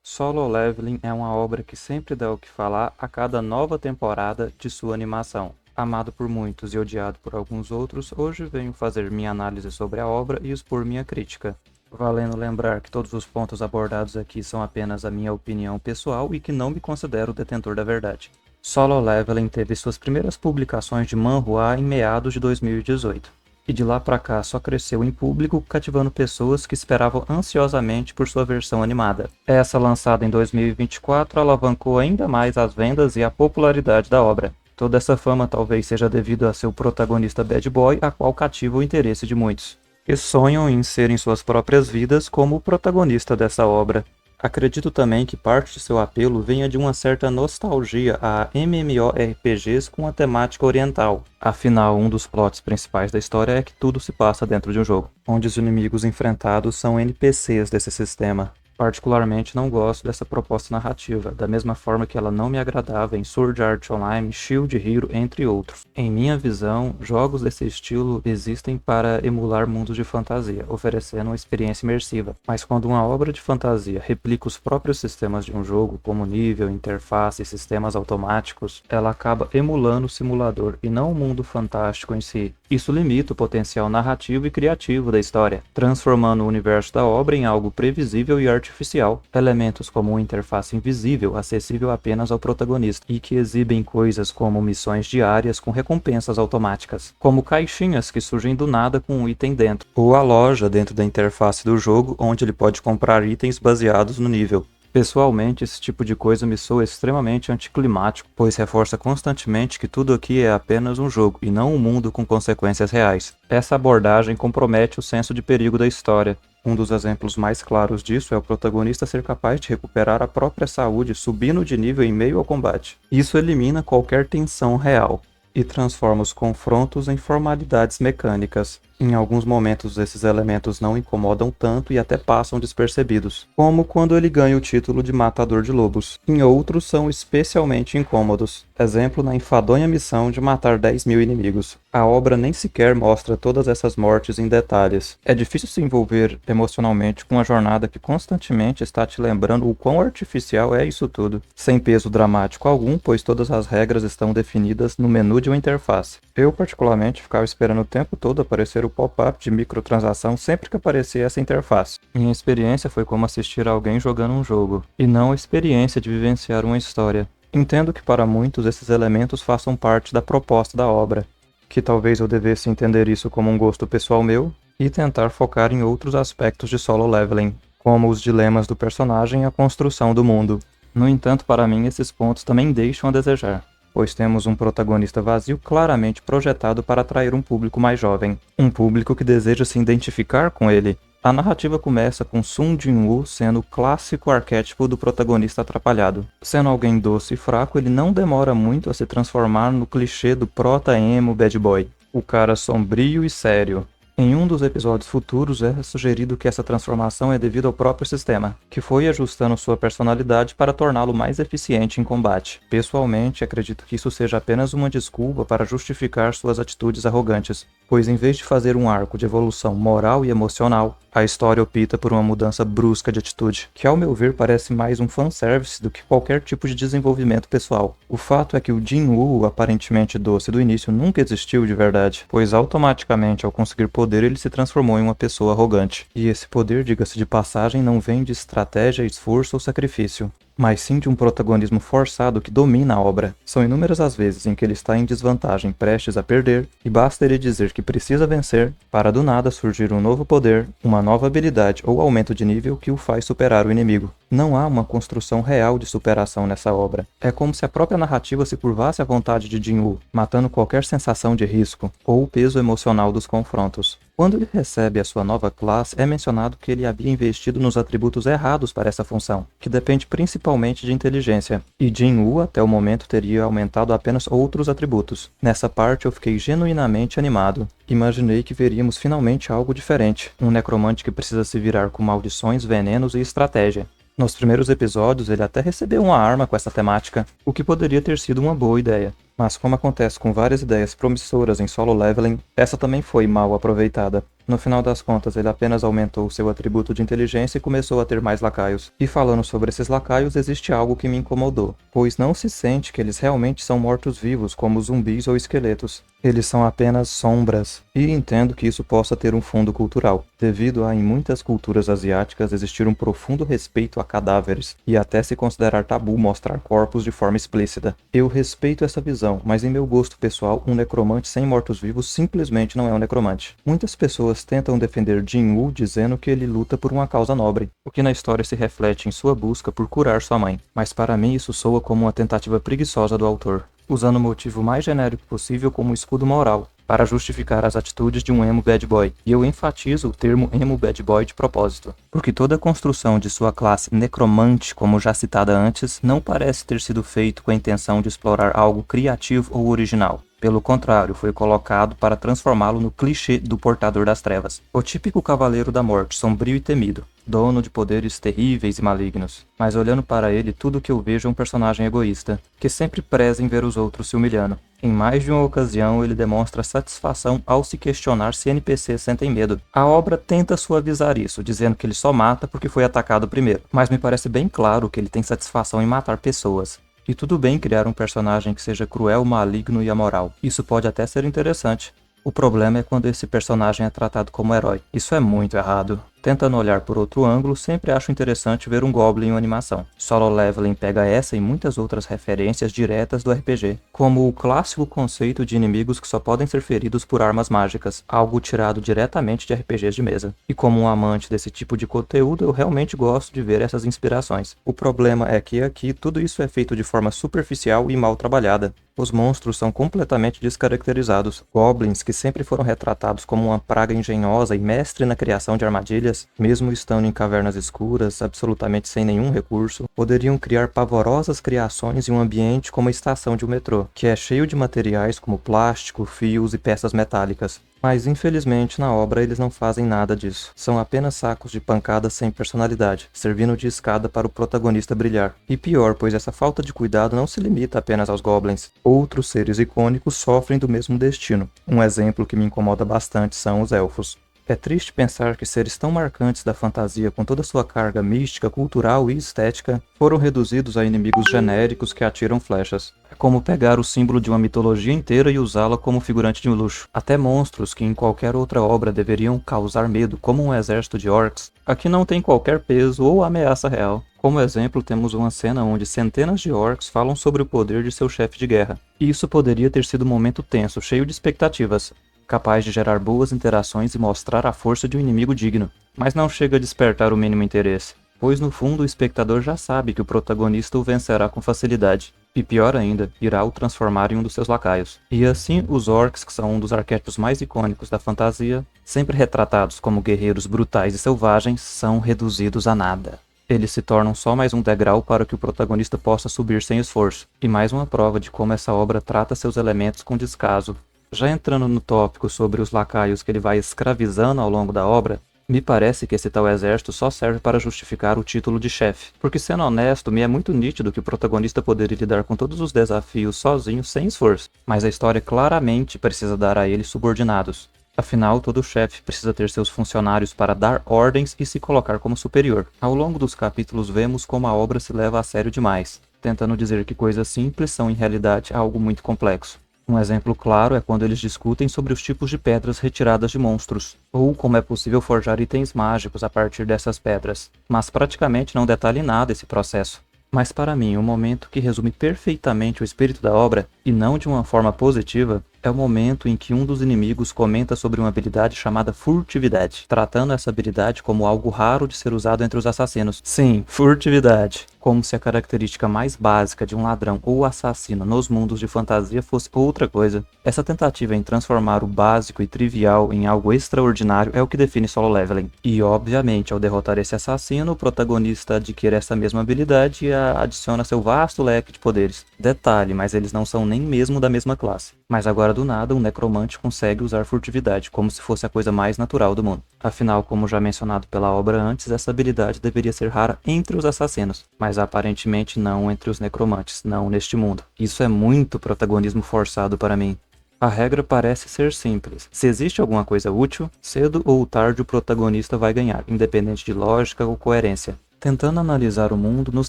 Solo Leveling é uma obra que sempre dá o que falar a cada nova temporada de sua animação. Amado por muitos e odiado por alguns outros, hoje venho fazer minha análise sobre a obra e expor minha crítica. Valendo lembrar que todos os pontos abordados aqui são apenas a minha opinião pessoal e que não me considero detentor da verdade. Solo Leveling teve suas primeiras publicações de manhwa em meados de 2018. E de lá pra cá só cresceu em público, cativando pessoas que esperavam ansiosamente por sua versão animada. Essa, lançada em 2024, alavancou ainda mais as vendas e a popularidade da obra. Toda essa fama talvez seja devido a seu protagonista bad boy, a qual cativa o interesse de muitos, que sonham em serem suas próprias vidas como o protagonista dessa obra. Acredito também que parte de seu apelo venha de uma certa nostalgia a MMORPGs com a temática oriental. Afinal, um dos plots principais da história é que tudo se passa dentro de um jogo, onde os inimigos enfrentados são NPCs desse sistema. Particularmente não gosto dessa proposta narrativa, da mesma forma que ela não me agradava em Sword Art Online, Shield Hero, entre outros. Em minha visão, jogos desse estilo existem para emular mundos de fantasia, oferecendo uma experiência imersiva. Mas quando uma obra de fantasia replica os próprios sistemas de um jogo, como nível, interface e sistemas automáticos, ela acaba emulando o simulador e não o mundo fantástico em si. Isso limita o potencial narrativo e criativo da história, transformando o universo da obra em algo previsível e artificial. Elementos como uma interface invisível, acessível apenas ao protagonista, e que exibem coisas como missões diárias com recompensas automáticas, como caixinhas que surgem do nada com um item dentro, ou a loja dentro da interface do jogo, onde ele pode comprar itens baseados no nível. Pessoalmente, esse tipo de coisa me soa extremamente anticlimático, pois reforça constantemente que tudo aqui é apenas um jogo e não um mundo com consequências reais. Essa abordagem compromete o senso de perigo da história. Um dos exemplos mais claros disso é o protagonista ser capaz de recuperar a própria saúde subindo de nível em meio ao combate. Isso elimina qualquer tensão real e transforma os confrontos em formalidades mecânicas. Em alguns momentos esses elementos não incomodam tanto e até passam despercebidos, como quando ele ganha o título de Matador de Lobos. Em outros são especialmente incômodos. Exemplo na enfadonha missão de matar 10.000 inimigos. A obra nem sequer mostra todas essas mortes em detalhes. É difícil se envolver emocionalmente com uma jornada que constantemente está te lembrando o quão artificial é isso tudo, sem peso dramático algum, pois todas as regras estão definidas no menu de uma interface. Eu particularmente ficava esperando o tempo todo aparecer o pop-up de microtransação sempre que aparecia essa interface. Minha experiência foi como assistir a alguém jogando um jogo, e não a experiência de vivenciar uma história. Entendo que para muitos esses elementos façam parte da proposta da obra, que talvez eu devesse entender isso como um gosto pessoal meu, e tentar focar em outros aspectos de Solo Leveling, como os dilemas do personagem e a construção do mundo. No entanto, para mim, esses pontos também deixam a desejar, pois temos um protagonista vazio claramente projetado para atrair um público mais jovem, um público que deseja se identificar com ele. A narrativa começa com Sung Jin-woo sendo o clássico arquétipo do protagonista atrapalhado. Sendo alguém doce e fraco, ele não demora muito a se transformar no clichê do prota-emo bad boy, o cara sombrio e sério. Em um dos episódios futuros é sugerido que essa transformação é devido ao próprio sistema, que foi ajustando sua personalidade para torná-lo mais eficiente em combate. Pessoalmente, acredito que isso seja apenas uma desculpa para justificar suas atitudes arrogantes, pois em vez de fazer um arco de evolução moral e emocional, a história opta por uma mudança brusca de atitude, que ao meu ver parece mais um fanservice do que qualquer tipo de desenvolvimento pessoal. O fato é que o Jin-woo, aparentemente doce do início, nunca existiu de verdade, pois automaticamente ao conseguir poder ele se transformou em uma pessoa arrogante. E esse poder, diga-se de passagem, não vem de estratégia, esforço ou sacrifício, mas sim de um protagonismo forçado que domina a obra. São inúmeras as vezes em que ele está em desvantagem, prestes a perder, e basta ele dizer que precisa vencer, para do nada surgir um novo poder, uma nova habilidade ou aumento de nível que o faz superar o inimigo. Não há uma construção real de superação nessa obra. É como se a própria narrativa se curvasse à vontade de Jin-woo, matando qualquer sensação de risco, ou o peso emocional dos confrontos. Quando ele recebe a sua nova classe, é mencionado que ele havia investido nos atributos errados para essa função, que depende principalmente de inteligência, e Jin-woo até o momento teria aumentado apenas outros atributos. Nessa parte eu fiquei genuinamente animado. Imaginei que veríamos finalmente algo diferente, um necromante que precisa se virar com maldições, venenos e estratégia. Nos primeiros episódios ele até recebeu uma arma com essa temática, o que poderia ter sido uma boa ideia. Mas como acontece com várias ideias promissoras em Solo Leveling, essa também foi mal aproveitada. No final das contas, ele apenas aumentou seu atributo de inteligência e começou a ter mais lacaios. E falando sobre esses lacaios, existe algo que me incomodou, pois não se sente que eles realmente são mortos-vivos, como zumbis ou esqueletos. Eles são apenas sombras. E entendo que isso possa ter um fundo cultural, devido a, em muitas culturas asiáticas, existir um profundo respeito a cadáveres, e até se considerar tabu mostrar corpos de forma explícita. Eu respeito essa visão, mas em meu gosto pessoal, um necromante sem mortos-vivos simplesmente não é um necromante. Muitas pessoas tentam defender Jin-Woo dizendo que ele luta por uma causa nobre, o que na história se reflete em sua busca por curar sua mãe. Mas para mim isso soa como uma tentativa preguiçosa do autor, usando o motivo mais genérico possível como escudo moral, para justificar as atitudes de um emo bad boy. E eu enfatizo o termo emo bad boy de propósito, porque toda a construção de sua classe necromante, como já citada antes, não parece ter sido feito com a intenção de explorar algo criativo ou original. Pelo contrário, foi colocado para transformá-lo no clichê do portador das trevas, o típico cavaleiro da morte, sombrio e temido, dono de poderes terríveis e malignos. Mas olhando para ele, tudo o que eu vejo é um personagem egoísta, que sempre preza em ver os outros se humilhando. Em mais de uma ocasião, ele demonstra satisfação ao se questionar se NPCs sentem medo. A obra tenta suavizar isso, dizendo que ele só mata porque foi atacado primeiro, mas me parece bem claro que ele tem satisfação em matar pessoas. E tudo bem criar um personagem que seja cruel, maligno e amoral. Isso pode até ser interessante. O problema é quando esse personagem é tratado como herói. Isso é muito errado. Tentando olhar por outro ângulo, sempre acho interessante ver um Goblin em uma animação. Solo Leveling pega essa e muitas outras referências diretas do RPG, como o clássico conceito de inimigos que só podem ser feridos por armas mágicas, algo tirado diretamente de RPGs de mesa. E como um amante desse tipo de conteúdo, eu realmente gosto de ver essas inspirações. O problema é que aqui tudo isso é feito de forma superficial e mal trabalhada. Os monstros são completamente descaracterizados. Goblins, que sempre foram retratados como uma praga engenhosa e mestre na criação de armadilhas, mesmo estando em cavernas escuras, absolutamente sem nenhum recurso, poderiam criar pavorosas criações em um ambiente como a estação de um metrô, que é cheio de materiais como plástico, fios e peças metálicas. Mas infelizmente na obra eles não fazem nada disso. São apenas sacos de pancadas sem personalidade, servindo de escada para o protagonista brilhar. E pior, pois essa falta de cuidado não se limita apenas aos goblins. Outros seres icônicos sofrem do mesmo destino. Um exemplo que me incomoda bastante são os elfos. É triste pensar que seres tão marcantes da fantasia com toda sua carga mística, cultural e estética foram reduzidos a inimigos genéricos que atiram flechas. É como pegar o símbolo de uma mitologia inteira e usá-la como figurante de luxo. Até monstros que em qualquer outra obra deveriam causar medo, como um exército de orcs, aqui não tem qualquer peso ou ameaça real. Como exemplo, temos uma cena onde centenas de orcs falam sobre o poder de seu chefe de guerra. E isso poderia ter sido um momento tenso, cheio de expectativas, capaz de gerar boas interações e mostrar a força de um inimigo digno, mas não chega a despertar o mínimo interesse, pois no fundo o espectador já sabe que o protagonista o vencerá com facilidade, e pior ainda, irá o transformar em um dos seus lacaios. E assim, os orcs, que são um dos arquétipos mais icônicos da fantasia, sempre retratados como guerreiros brutais e selvagens, são reduzidos a nada. Eles se tornam só mais um degrau para que o protagonista possa subir sem esforço, e mais uma prova de como essa obra trata seus elementos com descaso. Já entrando no tópico sobre os lacaios que ele vai escravizando ao longo da obra, me parece que esse tal exército só serve para justificar o título de chefe, porque sendo honesto, me é muito nítido que o protagonista poderia lidar com todos os desafios sozinho sem esforço, mas a história claramente precisa dar a ele subordinados. Afinal, todo chefe precisa ter seus funcionários para dar ordens e se colocar como superior. Ao longo dos capítulos vemos como a obra se leva a sério demais, tentando dizer que coisas simples são em realidade algo muito complexo. Um exemplo claro é quando eles discutem sobre os tipos de pedras retiradas de monstros, ou como é possível forjar itens mágicos a partir dessas pedras, mas praticamente não detalha em nada esse processo. Mas para mim, o momento que resume perfeitamente o espírito da obra, e não de uma forma positiva, é o momento em que um dos inimigos comenta sobre uma habilidade chamada furtividade, tratando essa habilidade como algo raro de ser usado entre os assassinos. Sim, furtividade. Como se a característica mais básica de um ladrão ou assassino nos mundos de fantasia fosse outra coisa. Essa tentativa em transformar o básico e trivial em algo extraordinário é o que define Solo Leveling. E obviamente, ao derrotar esse assassino, o protagonista adquire essa mesma habilidade e a adiciona seu vasto leque de poderes. Detalhe, mas eles não são nem mesmo da mesma classe. Mas agora do nada, um necromante consegue usar furtividade, como se fosse a coisa mais natural do mundo. Afinal, como já mencionado pela obra antes, essa habilidade deveria ser rara entre os assassinos, mas aparentemente não entre os necromantes, não neste mundo. Isso é muito protagonismo forçado para mim. A regra parece ser simples. Se existe alguma coisa útil, cedo ou tarde o protagonista vai ganhar, independente de lógica ou coerência. Tentando analisar o mundo, nos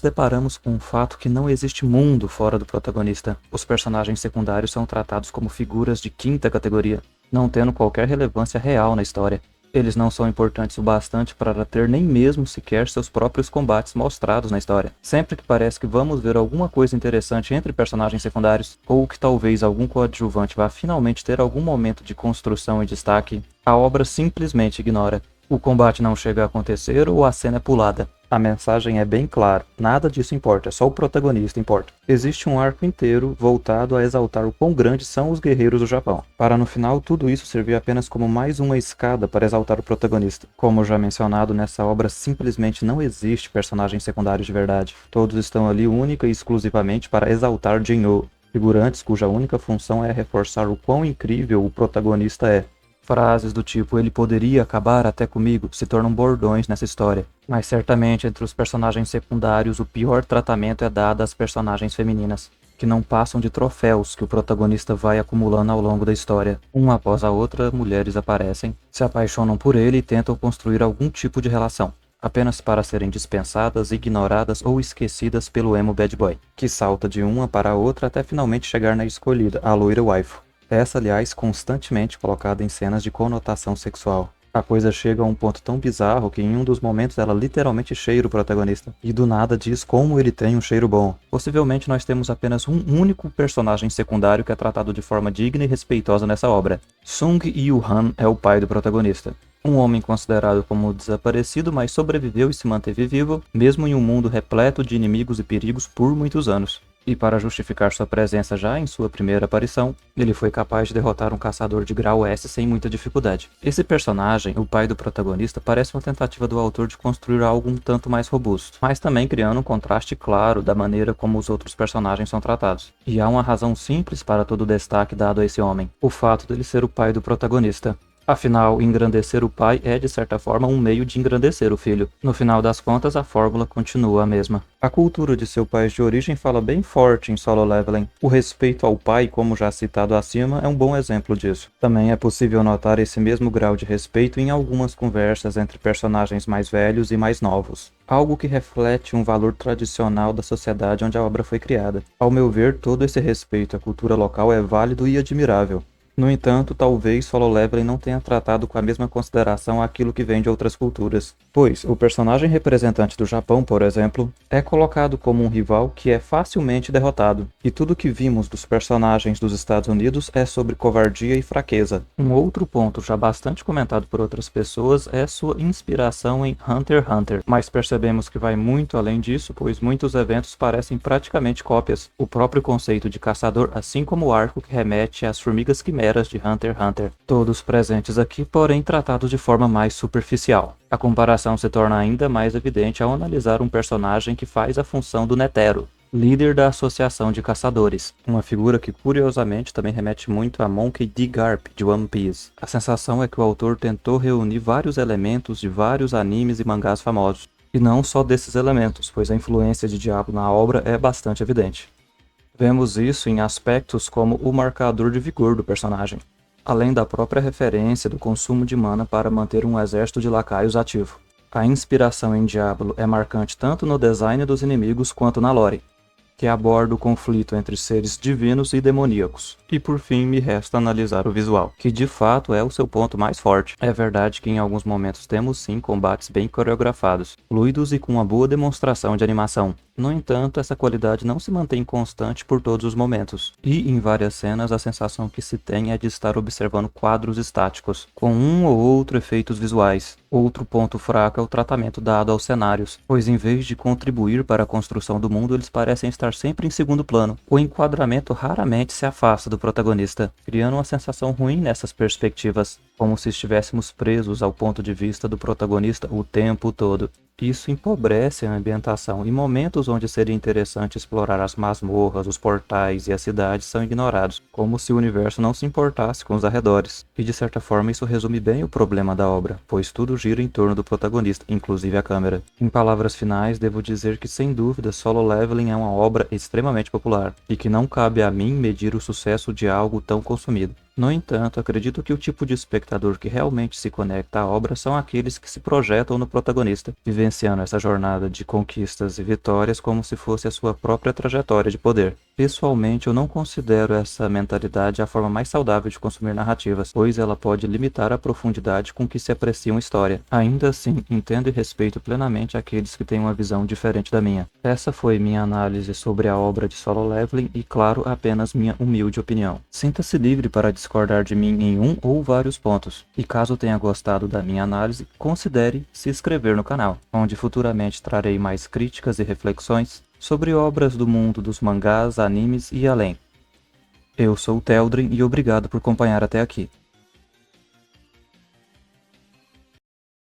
deparamos com um fato que não existe mundo fora do protagonista. Os personagens secundários são tratados como figuras de quinta categoria, não tendo qualquer relevância real na história. Eles não são importantes o bastante para ter nem mesmo sequer seus próprios combates mostrados na história. Sempre que parece que vamos ver alguma coisa interessante entre personagens secundários, ou que talvez algum coadjuvante vá finalmente ter algum momento de construção e destaque, a obra simplesmente ignora. O combate não chega a acontecer ou a cena é pulada. A mensagem é bem clara, nada disso importa, só o protagonista importa. Existe um arco inteiro voltado a exaltar o quão grandes são os guerreiros do Japão, para no final tudo isso servir apenas como mais uma escada para exaltar o protagonista. Como já mencionado, nessa obra simplesmente não existe personagens secundários de verdade. Todos estão ali única e exclusivamente para exaltar Jin'o, figurantes cuja única função é reforçar o quão incrível o protagonista é. Frases do tipo "ele poderia acabar até comigo" se tornam bordões nessa história. Mas certamente entre os personagens secundários o pior tratamento é dado às personagens femininas, que não passam de troféus que o protagonista vai acumulando ao longo da história. Uma após a outra, mulheres aparecem, se apaixonam por ele e tentam construir algum tipo de relação, apenas para serem dispensadas, ignoradas ou esquecidas pelo emo bad boy, que salta de uma para a outra até finalmente chegar na escolhida, a loira waifu. Essa, aliás, constantemente colocada em cenas de conotação sexual. A coisa chega a um ponto tão bizarro que em um dos momentos ela literalmente cheira o protagonista. E do nada diz como ele tem um cheiro bom. Possivelmente nós temos apenas um único personagem secundário que é tratado de forma digna e respeitosa nessa obra. Sung Yu-han é o pai do protagonista. Um homem considerado como desaparecido, mas sobreviveu e se manteve vivo, mesmo em um mundo repleto de inimigos e perigos por muitos anos. E para justificar sua presença já em sua primeira aparição, ele foi capaz de derrotar um caçador de grau S sem muita dificuldade. Esse personagem, o pai do protagonista, parece uma tentativa do autor de construir algo um tanto mais robusto, mas também criando um contraste claro da maneira como os outros personagens são tratados. E há uma razão simples para todo o destaque dado a esse homem: o fato dele ser o pai do protagonista. Afinal, engrandecer o pai é, de certa forma, um meio de engrandecer o filho. No final das contas, a fórmula continua a mesma. A cultura de seu país de origem fala bem forte em Solo Leveling. O respeito ao pai, como já citado acima, é um bom exemplo disso. Também é possível notar esse mesmo grau de respeito em algumas conversas entre personagens mais velhos e mais novos. Algo que reflete um valor tradicional da sociedade onde a obra foi criada. Ao meu ver, todo esse respeito à cultura local é válido e admirável. No entanto, talvez Solo Leveling não tenha tratado com a mesma consideração aquilo que vem de outras culturas, pois o personagem representante do Japão, por exemplo, é colocado como um rival que é facilmente derrotado, e tudo que vimos dos personagens dos Estados Unidos é sobre covardia e fraqueza. Um outro ponto já bastante comentado por outras pessoas é sua inspiração em Hunter x Hunter, mas percebemos que vai muito além disso, pois muitos eventos parecem praticamente cópias. O próprio conceito de caçador, assim como o arco que remete às formigas quimeras de Hunter x Hunter, todos presentes aqui, porém tratados de forma mais superficial. A comparação se torna ainda mais evidente ao analisar um personagem que faz a função do Netero, líder da Associação de Caçadores, uma figura que curiosamente também remete muito a Monkey D. Garp de One Piece. A sensação é que o autor tentou reunir vários elementos de vários animes e mangás famosos, e não só desses elementos, pois a influência de Diablo na obra é bastante evidente. Vemos isso em aspectos como o marcador de vigor do personagem, além da própria referência do consumo de mana para manter um exército de lacaios ativo. A inspiração em Diablo é marcante tanto no design dos inimigos quanto na lore, que aborda o conflito entre seres divinos e demoníacos. E por fim, me resta analisar o visual, que de fato é o seu ponto mais forte. É verdade que em alguns momentos temos sim combates bem coreografados, fluidos e com uma boa demonstração de animação. No entanto, essa qualidade não se mantém constante por todos os momentos, e em várias cenas a sensação que se tem é de estar observando quadros estáticos, com um ou outro efeitos visuais. Outro ponto fraco é o tratamento dado aos cenários, pois em vez de contribuir para a construção do mundo, eles parecem estar sempre em segundo plano. O enquadramento raramente se afasta do protagonista, criando uma sensação ruim nessas perspectivas, como se estivéssemos presos ao ponto de vista do protagonista o tempo todo. Isso empobrece a ambientação, e momentos onde seria interessante explorar as masmorras, os portais e as cidades são ignorados, como se o universo não se importasse com os arredores. E de certa forma isso resume bem o problema da obra, pois tudo gira em torno do protagonista, inclusive a câmera. Em palavras finais, devo dizer que sem dúvida Solo Leveling é uma obra extremamente popular, e que não cabe a mim medir o sucesso de algo tão consumido. No entanto, acredito que o tipo de espectador que realmente se conecta à obra são aqueles que se projetam no protagonista, vivenciando essa jornada de conquistas e vitórias como se fosse a sua própria trajetória de poder. Pessoalmente, eu não considero essa mentalidade a forma mais saudável de consumir narrativas, pois ela pode limitar a profundidade com que se aprecia uma história. Ainda assim, entendo e respeito plenamente aqueles que têm uma visão diferente da minha. Essa foi minha análise sobre a obra de Solo Leveling e, claro, apenas minha humilde opinião. Sinta-se livre para discordar de mim em um ou vários pontos. E caso tenha gostado da minha análise, considere se inscrever no canal, onde futuramente trarei mais críticas e reflexões sobre obras do mundo dos mangás, animes e além. Eu sou o Teldrin e obrigado por acompanhar até aqui.